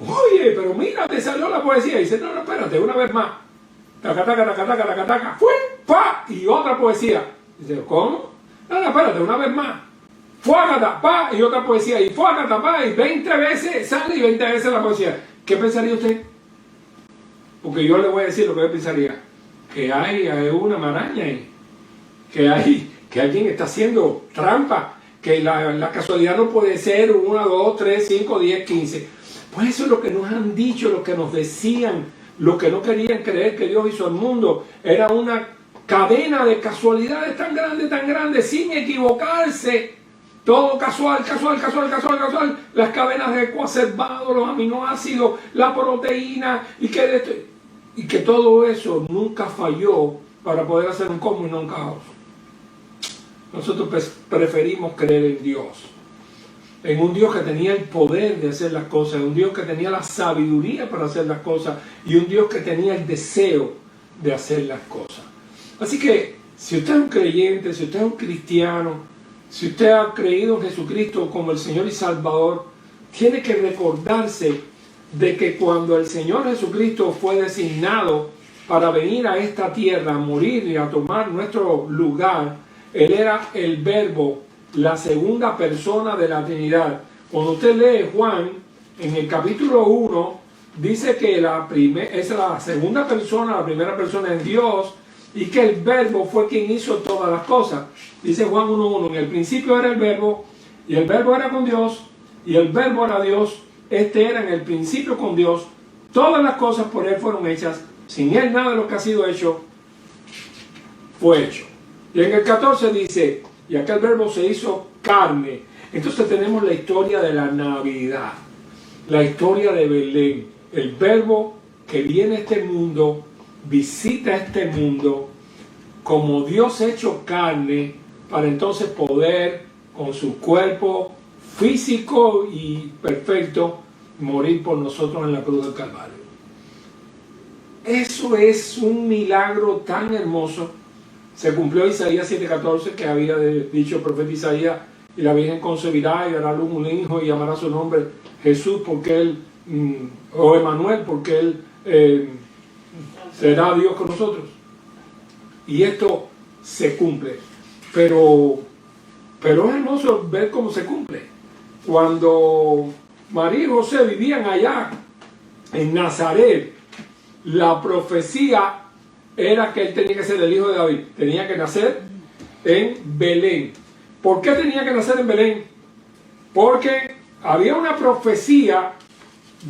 Oye, pero mira, te salió la poesía. Y dice, no, espérate, una vez más. Taca, taca, taca, taca, taca, taca, ¡fue! ¡Pa! Y otra poesía. Dice, ¿cómo? No, espérate, una vez más. ¡Fuácata! ¡Pa! Y otra poesía. Y ¡fuácata! ¡Pa! Y 20 veces sale y 20 veces la poesía. ¿Qué pensaría usted? Porque yo le voy a decir lo que yo pensaría. Que hay una maraña ahí. Que alguien está haciendo trampa. Que la casualidad no puede ser 1, 2, 3, 5, 10, 15. Pues eso es lo que nos han dicho, lo que nos decían, lo que no querían creer que Dios hizo al mundo. Era una cadena de casualidades tan grande, sin equivocarse. Todo casual. Las cadenas de coacervado, los aminoácidos, la proteína, y que todo eso nunca falló para poder hacer un cosmos y no un caos. Nosotros preferimos creer en Dios, en un Dios que tenía el poder de hacer las cosas, un Dios que tenía la sabiduría para hacer las cosas y un Dios que tenía el deseo de hacer las cosas. Así que si usted es un creyente, si usted es un cristiano, si usted ha creído en Jesucristo como el Señor y Salvador, tiene que recordarse de que cuando el Señor Jesucristo fue designado para venir a esta tierra, a morir y a tomar nuestro lugar, Él era el Verbo, la segunda persona de la Trinidad. Cuando usted lee Juan, en el capítulo 1, dice que es la segunda persona, la primera persona es Dios, y que el Verbo fue quien hizo todas las cosas. Dice Juan 1:1, en el principio era el Verbo, y el Verbo era con Dios, y el Verbo era Dios. Este era en el principio con Dios. Todas las cosas por Él fueron hechas. Sin Él nada de lo que ha sido hecho fue hecho. Y en el 14 dice, y aquel Verbo se hizo carne. Entonces tenemos la historia de la Navidad, la historia de Belén. El Verbo que viene a este mundo, visita este mundo como Dios hecho carne, para entonces poder, con su cuerpo físico y perfecto, morir por nosotros en la cruz del Calvario. Eso es un milagro tan hermoso. Se cumplió Isaías 7:14, que había dicho el profeta Isaías, y la Virgen concebirá y dará a luz un hijo y llamará su nombre Jesús, porque él, o Emanuel, porque él será Dios con nosotros. Y esto se cumple. Pero es hermoso ver cómo se cumple. Cuando María y José vivían allá en Nazaret, la profecía era que él tenía que ser el hijo de David, tenía que nacer en Belén. ¿Por qué tenía que nacer en Belén? Porque había una profecía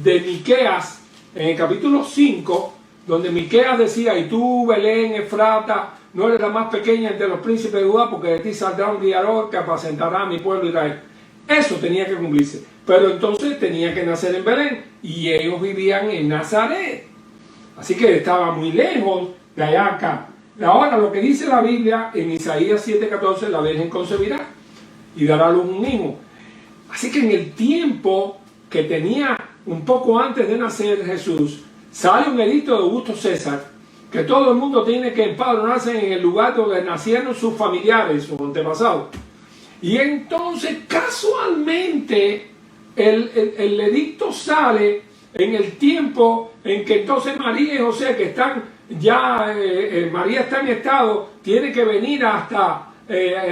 de Miqueas en el capítulo 5, donde Miqueas decía: y tú, Belén Efrata, no eres la más pequeña entre los príncipes de Judá, porque de ti saldrá un guiador que apacentará a mi pueblo Israel. Eso tenía que cumplirse, pero entonces tenía que nacer en Belén, y ellos vivían en Nazaret, así que estaba muy lejos de allá acá. Ahora, lo que dice la Biblia en Isaías 7:14, la Virgen concebirá y dará a luz un hijo. Así que en el tiempo que tenía un poco antes de nacer Jesús, sale un edicto de Augusto César, que todo el mundo tiene que empadronarse en el lugar donde nacieron sus familiares, sus antepasados. Y entonces, casualmente, el edicto sale en el tiempo en que entonces María y José, que están ya, María está en estado, tiene que venir hasta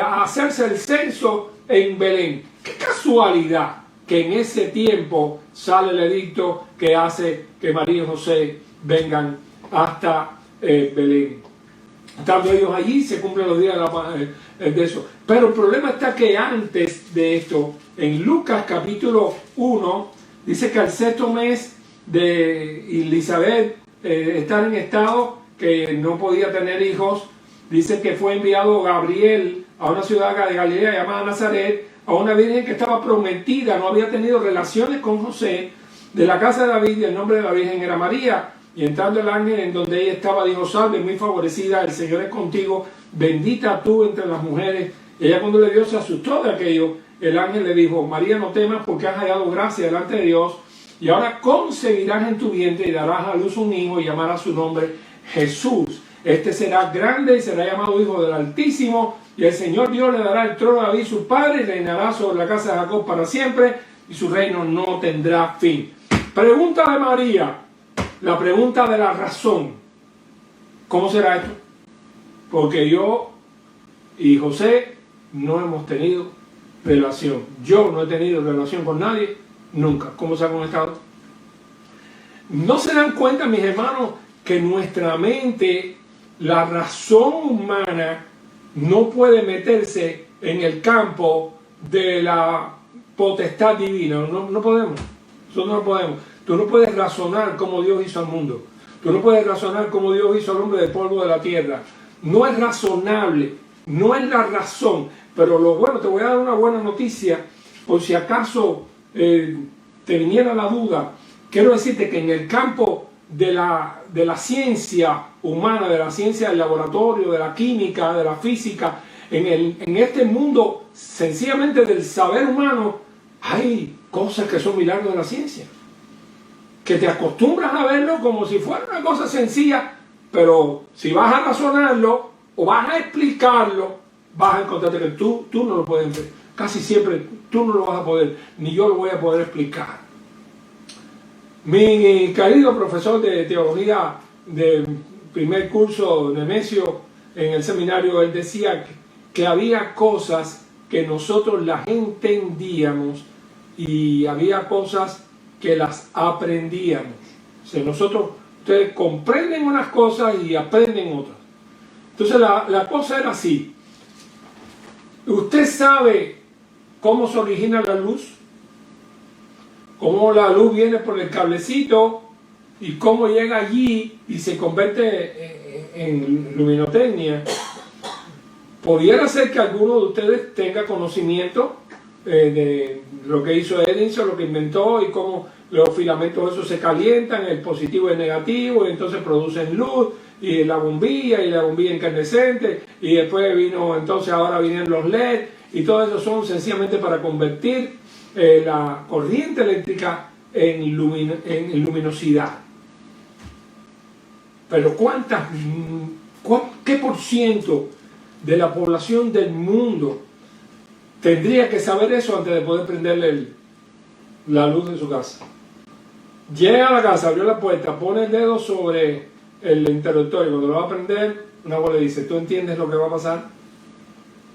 a hacerse el censo en Belén. ¡Qué casualidad! Que en ese tiempo sale el edicto que hace que María y José vengan hasta Belén. Estando ellos allí, se cumplen los días de eso. Pero el problema está que antes de esto, en Lucas capítulo 1, dice que al sexto mes de Elizabeth estar en estado que no podía tener hijos, dice que fue enviado Gabriel a una ciudad de Galilea llamada Nazaret, a una virgen que estaba prometida, no había tenido relaciones con José, de la casa de David, y el nombre de la virgen era María. Y entrando el ángel en donde ella estaba, dijo: salve, muy favorecida, el Señor es contigo, bendita tú entre las mujeres. Y ella, cuando le vio, se asustó de aquello. El ángel le dijo: María, no temas, porque has hallado gracia delante de Dios, y ahora concebirás en tu vientre y darás a luz un hijo, y llamarás su nombre Jesús. Este será grande y será llamado Hijo del Altísimo, y el Señor Dios le dará el trono a David su padre, y reinará sobre la casa de Jacob para siempre, y su reino no tendrá fin. Pregunta de María, la pregunta de la razón: ¿cómo será esto? Porque yo y José no hemos tenido relación. Yo no he tenido relación con nadie nunca. ¿Cómo se ha conectado? ¿No se dan cuenta, mis hermanos, que nuestra mente, la razón humana, no puede meterse en el campo de la potestad divina? No podemos. Nosotros no podemos. Tú no puedes razonar cómo Dios hizo al mundo. Tú no puedes razonar cómo Dios hizo al hombre del polvo de la tierra. No es razonable. No es la razón. Pero lo bueno, te voy a dar una buena noticia, por si acaso te viniera la duda. Quiero decirte que en el campo de la ciencia humana, de la ciencia del laboratorio, de la química, de la física, en este mundo sencillamente del saber humano, hay cosas que son milagros de la ciencia, que te acostumbras a verlo como si fuera una cosa sencilla, pero si vas a razonarlo o vas a explicarlo, vas a encontrarte que tú no lo puedes ver. Casi siempre tú no lo vas a poder, ni yo lo voy a poder explicar. Mi querido profesor de teología de primer curso de Nemesio en el seminario, él decía que había cosas que nosotros las entendíamos y había cosas que las aprendíamos. O sea, ustedes comprenden unas cosas y aprenden otras. Entonces la cosa era así. ¿Usted sabe cómo se origina la luz? Cómo la luz viene por el cablecito y cómo llega allí y se convierte en luminotecnia. Pudiera ser que alguno de ustedes tenga conocimiento de lo que hizo Edison, lo que inventó y cómo los filamentos esos se calientan, el positivo y el negativo, y entonces producen luz, y la bombilla incandescente, y después ahora vienen los LED, y todo eso son sencillamente para convertir la corriente eléctrica en luminosidad. Pero ¿qué por ciento de la población del mundo tendría que saber eso antes de poder prenderle la luz de su casa? Llega a la casa, abrió la puerta, pone el dedo sobre el interruptor y cuando lo va a prender, una voz le dice: ¿tú entiendes lo que va a pasar?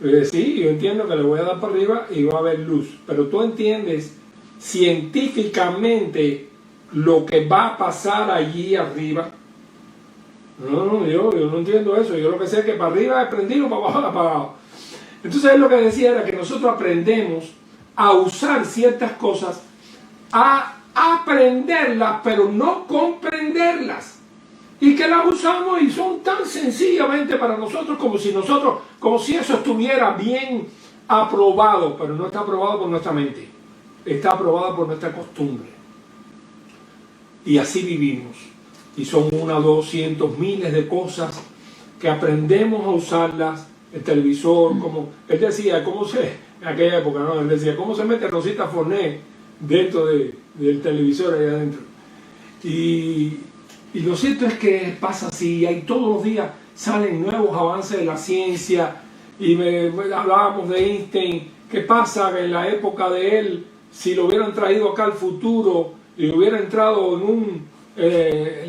Y le dice: sí, yo entiendo que le voy a dar para arriba y va a haber luz. Pero tú entiendes científicamente lo que va a pasar allí arriba. No, yo no entiendo eso. Yo lo que sé es que para arriba es prendido, para abajo es apagado. Entonces él lo que decía era que nosotros aprendemos a usar ciertas cosas, a aprenderlas, pero no comprenderlas. Y que las usamos y son tan sencillamente para nosotros como si eso estuviera bien aprobado, pero no está aprobado por nuestra mente, está aprobado por nuestra costumbre. Y así vivimos. Y son 1, 200, miles de cosas que aprendemos a usarlas. El televisor, como él decía, en aquella época, ¿no? Él decía, ¿cómo se mete Rosita Forné dentro del televisor ahí adentro? Y lo cierto es que pasa así, y todos los días salen nuevos avances de la ciencia, y hablábamos de Einstein. ¿Qué pasa en la época de él? Si lo hubieran traído acá al futuro y hubiera entrado en un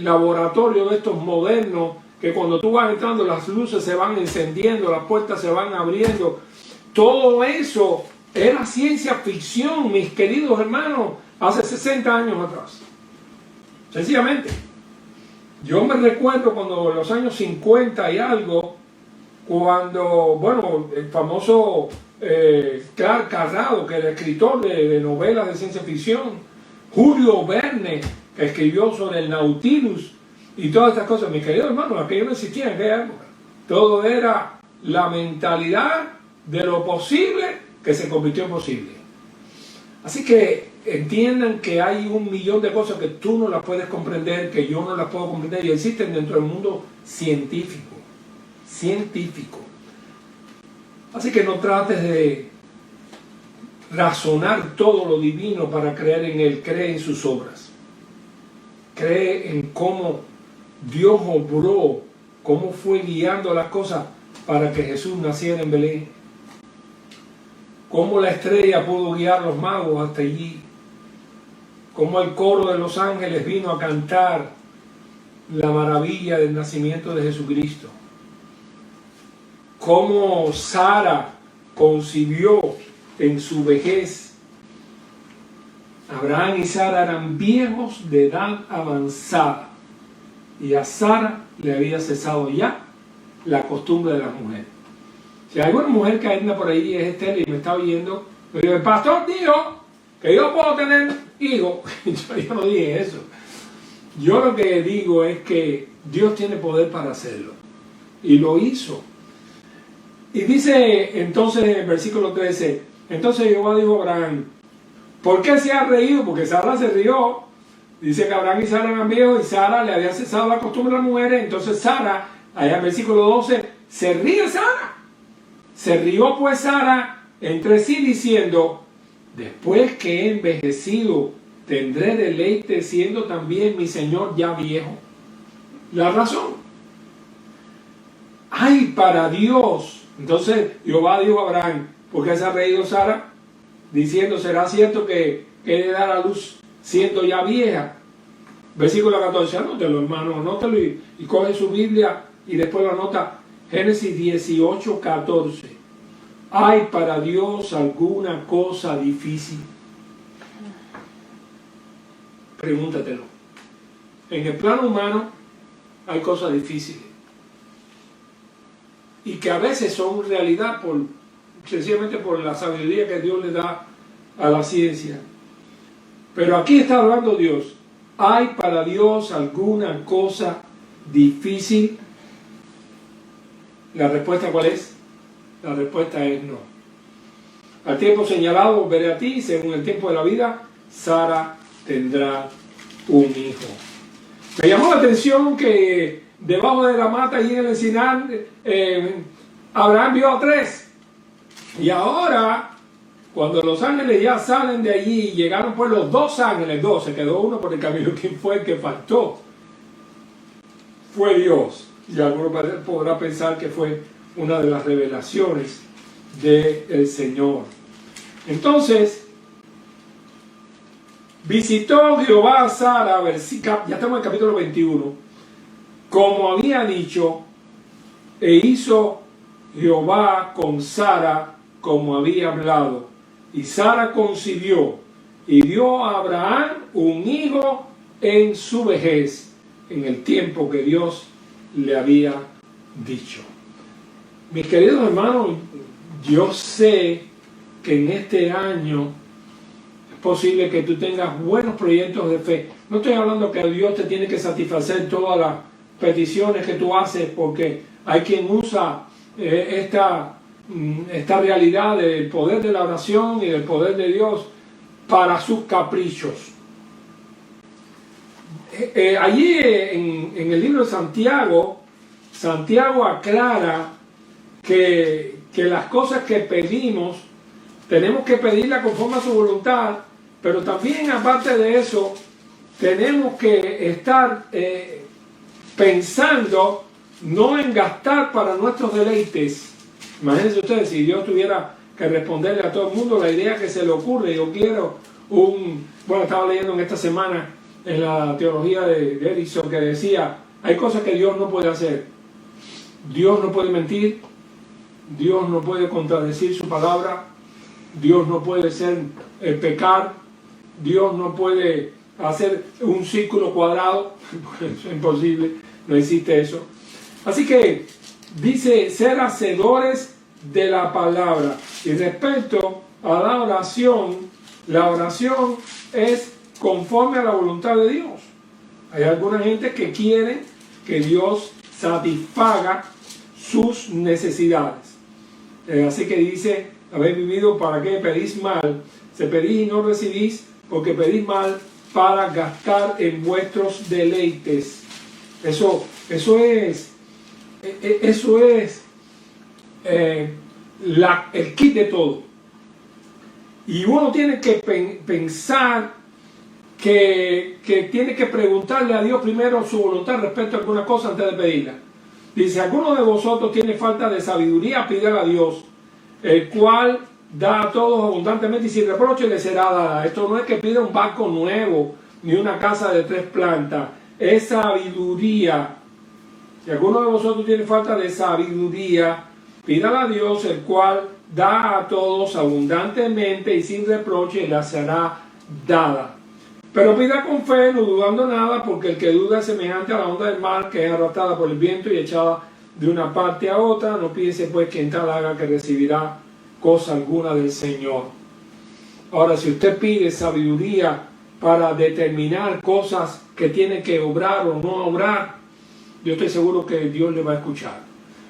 laboratorio de estos modernos, que cuando tú vas entrando las luces se van encendiendo, las puertas se van abriendo, todo eso era ciencia ficción, mis queridos hermanos, hace 60 años atrás. Sencillamente, yo me recuerdo cuando en los años 50 y algo, cuando, bueno, el famoso Clark Carrado, que era escritor de novelas de ciencia ficción, Julio Verne, que escribió sobre el Nautilus y todas estas cosas, mis queridos hermanos, aquello no existía en aquella época. Todo era la mentalidad de lo posible que se convirtió en posible. Así que entiendan que hay 1.000.000 de cosas que tú no las puedes comprender, que yo no las puedo comprender, y existen dentro del mundo científico. Así que no trates de razonar todo lo divino para creer en Él. Cree en sus obras. Cree en cómo Dios obró, cómo fue guiando las cosas para que Jesús naciera en Belén. Cómo la estrella pudo guiar a los magos hasta allí. Cómo el coro de los ángeles vino a cantar la maravilla del nacimiento de Jesucristo. Cómo Sara concibió en su vejez. Abraham y Sara eran viejos de edad avanzada, y a Sara le había cesado ya la costumbre de las mujeres. Si hay alguna mujer que anda por ahí, es estéril y me está oyendo, me dice, el pastor dijo que yo puedo tener hijos. Yo no dije eso. Yo lo que digo es que Dios tiene poder para hacerlo, y lo hizo. Y dice entonces en el versículo 13, entonces Jehová dijo a Abraham, ¿por qué se ha reído? Porque Sara se rió. Dice que Abraham y Sara eran viejos y Sara le había cesado la costumbre a las mujeres. Entonces Sara, allá en el versículo 12, se ríe Sara. Se rió pues Sara entre sí diciendo, después que he envejecido, tendré deleite siendo también mi Señor ya viejo. La razón. ¡Ay, para Dios! Entonces Jehová dijo a Abraham, ¿por qué se ha reído Sara? Diciendo, ¿será cierto que he de dar a luz siendo ya vieja? Versículo 14, anótelo hermano, anótelo y coge su Biblia y después lo anota. Génesis 18, 14. ¿Hay para Dios alguna cosa difícil? Pregúntatelo. En el plano humano hay cosas difíciles, y que a veces son realidad sencillamente por la sabiduría que Dios le da a la ciencia. Pero aquí está hablando Dios. ¿Hay para Dios alguna cosa difícil? ¿La respuesta cuál es? La respuesta es no. Al tiempo señalado veré a ti, según el tiempo de la vida, Sara tendrá un hijo. Me llamó la atención que debajo de la mata y en el encinar, Abraham vio a 3. Y ahora, cuando los ángeles ya salen de allí, llegaron pues los 2 ángeles, 2, se quedó uno por el camino. ¿Quién fue el que faltó? Fue Dios. Y alguno podrá pensar que fue una de las revelaciones del Señor. Entonces, visitó Jehová a Sara, ya estamos en el capítulo 21, como había dicho, e hizo Jehová con Sara como había hablado. Y Sara concibió y dio a Abraham un hijo en su vejez, en el tiempo que Dios le había dicho. Mis queridos hermanos, yo sé que en este año es posible que tú tengas buenos proyectos de fe. No estoy hablando que Dios te tiene que satisfacer todas las peticiones que tú haces, porque hay quien usa esta realidad del poder de la oración y del poder de Dios para sus caprichos. Allí en el libro de Santiago, Santiago aclara que las cosas que pedimos tenemos que pedirlas conforme a su voluntad, pero también aparte de eso tenemos que estar pensando no en gastar para nuestros deleites. Imagínense ustedes, si Dios tuviera que responderle a todo el mundo la idea que se le ocurre. Yo quiero bueno, estaba leyendo en esta semana en la teología de Erickson que decía, hay cosas que Dios no puede hacer. Dios no puede mentir, Dios no puede contradecir su palabra, Dios no puede pecar, Dios no puede hacer un círculo cuadrado, eso es imposible, no existe eso. Así que dice ser hacedores de la palabra. Y respecto a la oración es conforme a la voluntad de Dios. Hay alguna gente que quiere que Dios satisfaga sus necesidades. Así que dice, habéis vivido para qué pedís mal, se pedís y no recibís, porque pedís mal para gastar en vuestros deleites. Eso es el kit de todo. Y uno tiene que pensar que tiene que preguntarle a Dios primero su voluntad respecto a alguna cosa antes de pedirla. Dice, alguno de vosotros tiene falta de sabiduría, pídala a Dios, el cual da a todos abundantemente y sin reproche le será dada. Esto no es que pida un barco nuevo, ni una casa de 3 plantas, es sabiduría. Si alguno de vosotros tiene falta de sabiduría, pídala a Dios, el cual da a todos abundantemente y sin reproche le será dada. Pero pida con fe, no dudando nada, porque el que duda es semejante a la onda del mar, que es arrastrada por el viento y echada de una parte a otra. No piense pues quien tal haga que recibirá cosa alguna del Señor. Ahora, si usted pide sabiduría para determinar cosas que tiene que obrar o no obrar, yo estoy seguro que Dios le va a escuchar.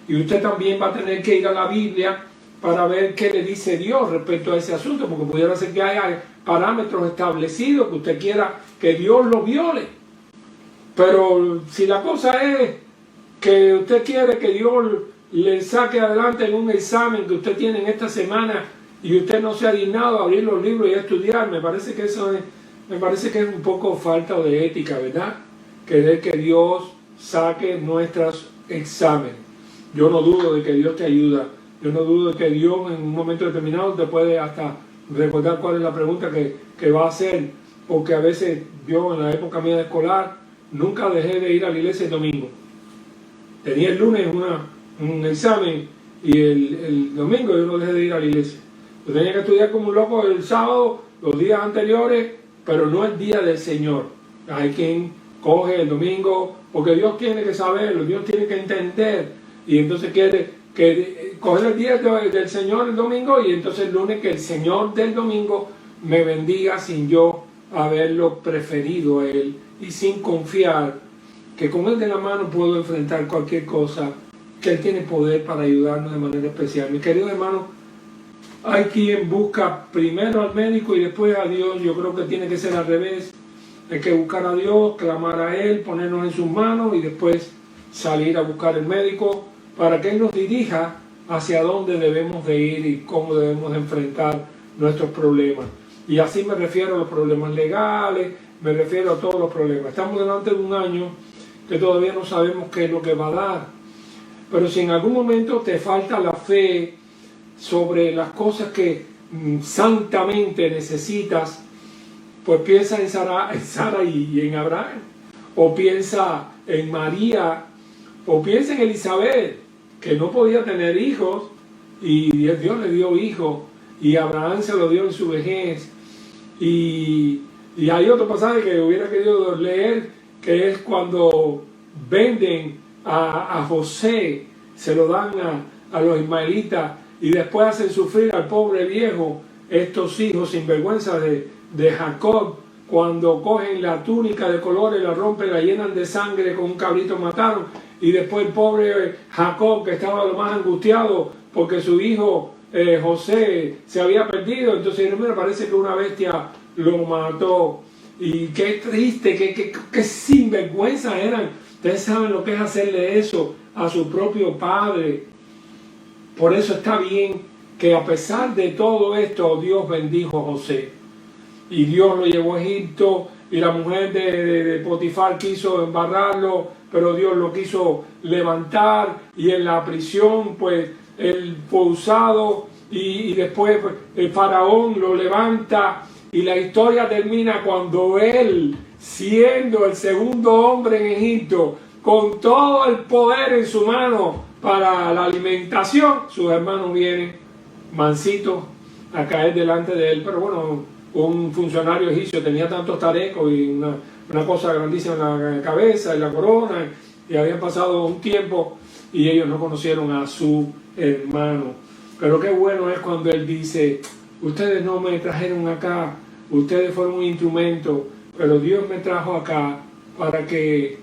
Y usted también va a tener que ir a la Biblia para ver qué le dice Dios respecto a ese asunto, porque pudiera ser que haya parámetros establecidos que usted quiera que Dios lo viole. Pero si la cosa es que usted quiere que Dios le saque adelante en un examen que usted tiene en esta semana y usted no se ha dignado a abrir los libros y a estudiar, me parece que es un poco falta de ética, ¿verdad? Querer que Dios saque nuestros exámenes. Yo no dudo de que Dios te ayuda. Yo no dudo de que Dios en un momento determinado te puede hasta recordar cuál es la pregunta que va a hacer. Porque a veces yo en la época mía de escolar nunca dejé de ir a la iglesia el domingo. Tenía el lunes un examen y el domingo yo no dejé de ir a la iglesia. Yo tenía que estudiar como un loco el sábado, los días anteriores, pero no el día del Señor. Hay quien coge el domingo, porque Dios tiene que saberlo, Dios tiene que entender, y entonces quiere que coger el día del Señor el domingo, y entonces el lunes que el Señor del domingo me bendiga sin yo haberlo preferido a Él, y sin confiar que con Él de la mano puedo enfrentar cualquier cosa, que Él tiene poder para ayudarnos de manera especial. Mi querido hermano, hay quien busca primero al médico y después a Dios. Yo creo que tiene que ser al revés. Hay que buscar a Dios, clamar a Él, ponernos en sus manos y después salir a buscar el médico para que Él nos dirija hacia dónde debemos de ir y cómo debemos de enfrentar nuestros problemas. Y así me refiero a los problemas legales, me refiero a todos los problemas. Estamos delante de un año que todavía no sabemos qué es lo que va a dar. Pero si en algún momento te falta la fe sobre las cosas que santamente necesitas, pues piensa en Sara y en Abraham, o piensa en María, o piensa en Elizabeth, que no podía tener hijos, y Dios le dio hijos, y Abraham se lo dio en su vejez, Y hay otro pasaje que hubiera querido leer, que es cuando venden a José, se lo dan a los ismaelitas, y después hacen sufrir al pobre viejo, estos hijos sinvergüenza de Jacob, cuando cogen la túnica de colores, la rompen, la llenan de sangre, con un cabrito mataron, y después el pobre Jacob, que estaba lo más angustiado porque su hijo José se había perdido, entonces me parece que una bestia lo mató. Y qué triste, qué sinvergüenza eran. Ustedes saben lo que es hacerle eso a su propio padre. Por eso está bien que a pesar de todo esto, Dios bendijo a José. Y Dios lo llevó a Egipto, y la mujer de Potifar quiso embarrarlo, pero Dios lo quiso levantar, y en la prisión pues él fue usado, y después pues, el faraón lo levanta, y la historia termina cuando él, siendo el segundo hombre en Egipto, con todo el poder en su mano para la alimentación, sus hermanos vienen mansitos a caer delante de él. Pero bueno, un funcionario egipcio tenía tantos tarecos y una cosa grandísima en la cabeza y la corona, y habían pasado un tiempo y ellos no conocieron a su hermano. Pero qué bueno es cuando él dice: ustedes no me trajeron acá, ustedes fueron un instrumento, pero Dios me trajo acá para que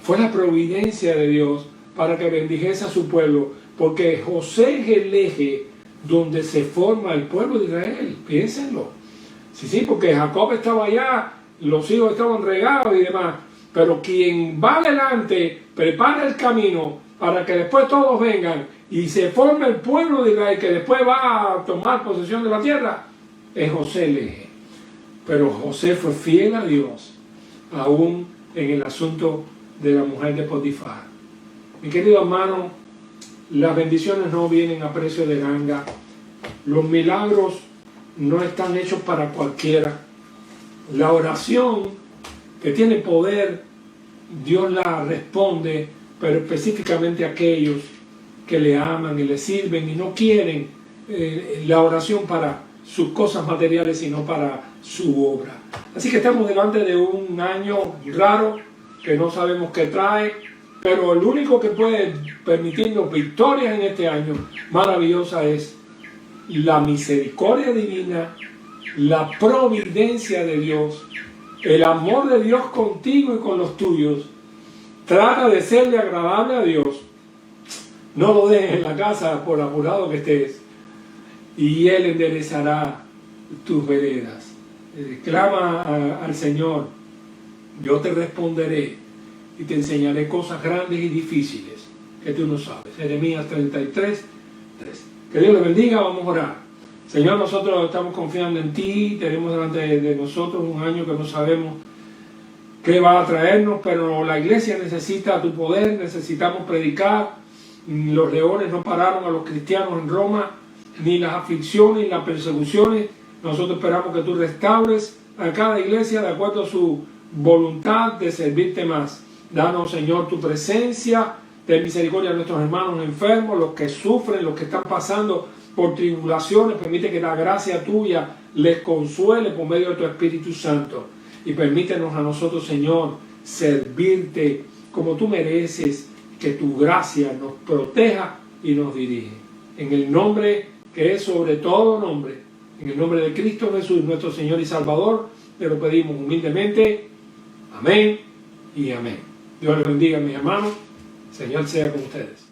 fue la providencia de Dios, para que bendijese a su pueblo, porque José es el eje donde se forma el pueblo de Israel. Piénsenlo. Sí, porque Jacob estaba allá, los hijos estaban regados y demás, pero quien va adelante prepara el camino para que después todos vengan y se forme el pueblo de Israel, que después va a tomar posesión de la tierra, es José el eje. Pero José fue fiel a Dios, aún en el asunto de la mujer de Potifar. Mi querido hermano, las bendiciones no vienen a precio de ganga. Los milagros no están hechos para cualquiera. La oración, que tiene poder, Dios la responde, pero específicamente a aquellos que le aman y le sirven y no quieren la oración para sus cosas materiales, sino para su obra. Así que estamos delante de un año raro, que no sabemos qué trae, pero el único que puede permitirnos victorias en este año maravillosa es la misericordia divina, la providencia de Dios, el amor de Dios contigo y con los tuyos. Trata de serle agradable a Dios. No lo dejes en la casa por apurado que estés, y Él enderezará tus veredas. Clama al Señor, yo te responderé y te enseñaré cosas grandes y difíciles que tú no sabes. Jeremías 33:3. Que Dios le bendiga. Vamos a orar. Señor, nosotros estamos confiando en ti. Tenemos delante de nosotros un año que no sabemos qué va a traernos, pero la iglesia necesita tu poder. Necesitamos predicar. Los leones no pararon a los cristianos en Roma, ni las aflicciones ni las persecuciones. Nosotros esperamos que tú restaures a cada iglesia de acuerdo a su voluntad de servirte más. Danos, Señor, tu presencia. Ten misericordia de nuestros hermanos enfermos, los que sufren, los que están pasando por tribulaciones. Permite que la gracia tuya les consuele por medio de tu Espíritu Santo. Y permítenos a nosotros, Señor, servirte como tú mereces, que tu gracia nos proteja y nos dirige. En el nombre que es sobre todo nombre, en el nombre de Cristo Jesús, nuestro Señor y Salvador, te lo pedimos humildemente. Amén y amén. Dios les bendiga, mis hermanos. Señor sea con ustedes.